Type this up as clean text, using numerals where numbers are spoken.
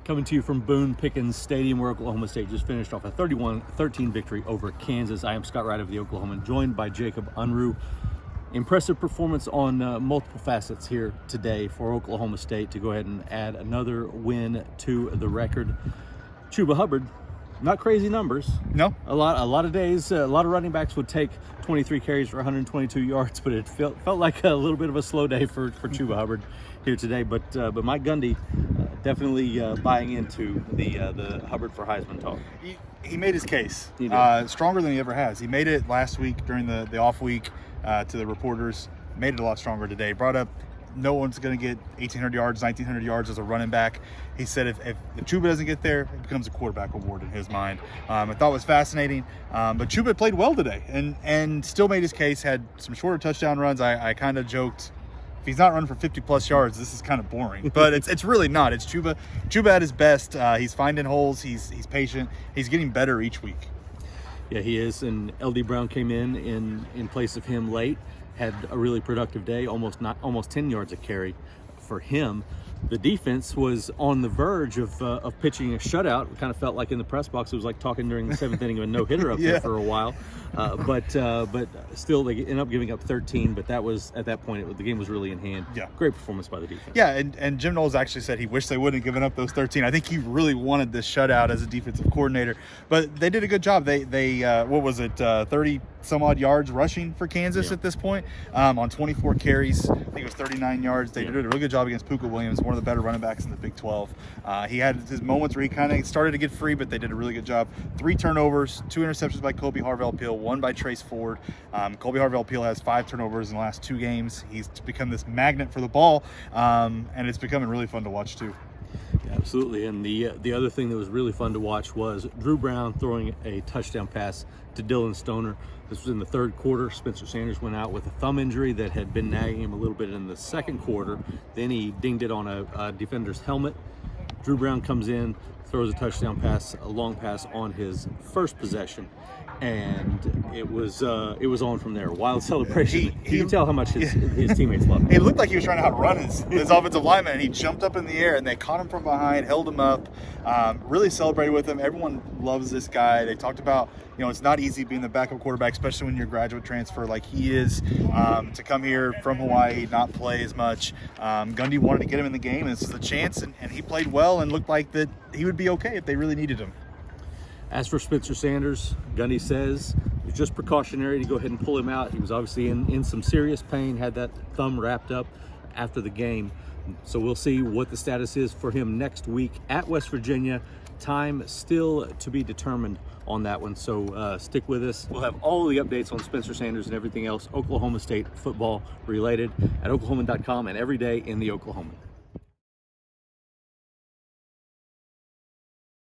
Coming to you from Boone Pickens Stadium, where Oklahoma State just finished off a 31-13 victory over Kansas. I am Scott Wright of the Oklahoman, joined by Jacob Unruh. Impressive performance on multiple facets here today for Oklahoma State to go ahead and add another win to the record. Chuba Hubbard, not crazy numbers. No. A lot of days, a lot of running backs would take 23 carries for 122 yards, but it felt like a little bit of a slow day for Chuba Hubbard here today. But Mike Gundy definitely buying into the Hubbard for Heisman talk. He made his case Stronger than he ever has. He made it last week during the off week to the reporters. Made it a lot stronger today. Brought up no one's going to get 1,800 yards, 1,900 yards as a running back. He said if Chuba doesn't get there, it becomes a quarterback award in his mind. I thought it was fascinating. But Chuba played well today and still made his case, had some shorter touchdown runs. I kind of joked, if he's not running for 50-plus yards, this is kind of boring. But it's really not. It's Chuba. Chuba at his best. He's finding holes. He's patient. He's getting better each week. Yeah, he is. And LD Brown came in place of him late. Had a really productive day, almost 10 yards a carry for him. The defense was on the verge of pitching a shutout. It kind of felt like in the press box it was like talking during the seventh inning of a no-hitter up there for a while. But still, they ended up giving up 13. But that was, at that point, the game was really in hand. Yeah. Great performance by the defense. Yeah, and Jim Knowles actually said he wished they wouldn't have given up those 13. I think he really wanted this shutout as a defensive coordinator. But they did a good job. They what was it, 30 some odd yards rushing for Kansas at this point on 24 carries. I think it was 39 yards. They did a really good job against Puka Williams, one of the better running backs in the Big 12. He had his moments where he kind of started to get free, but they did a really good job. 3 turnovers, 2 interceptions by Kobe Harvell-Peel, 1 by Trace Ford. Kobe Harvell-Peel has 5 turnovers in the last 2 games. He's become this magnet for the ball, and it's becoming really fun to watch too. Yeah, absolutely. And the other thing that was really fun to watch was Drew Brown throwing a touchdown pass to Dylan Stoner. This was in the third quarter. Spencer Sanders went out with a thumb injury that had been nagging him a little bit in the second quarter. Then he dinged it on a defender's helmet. Drew Brown comes in, throws a touchdown pass, a long pass on his first possession, and it was on from there. Wild celebration. You can tell how much his teammates love him. It looked like he was trying to outrun his offensive lineman, and he jumped up in the air, and they caught him from behind, held him up, really celebrated with him. Everyone loves this guy. They talked about, it's not easy being the backup quarterback, especially when you're a graduate transfer like he is, to come here from Hawaii, not play as much. Gundy wanted to get him in the game, and this is a chance, and he played well and looked like that he would be okay if they really needed him. As for Spencer Sanders, Gundy says it was just precautionary to go ahead and pull him out. He was obviously in some serious pain, had that thumb wrapped up after the game. So we'll see what the status is for him next week at West Virginia. Time still to be determined on that one. So stick with us. We'll have all the updates on Spencer Sanders and everything else Oklahoma State football related at oklahoman.com and every day in the Oklahoman.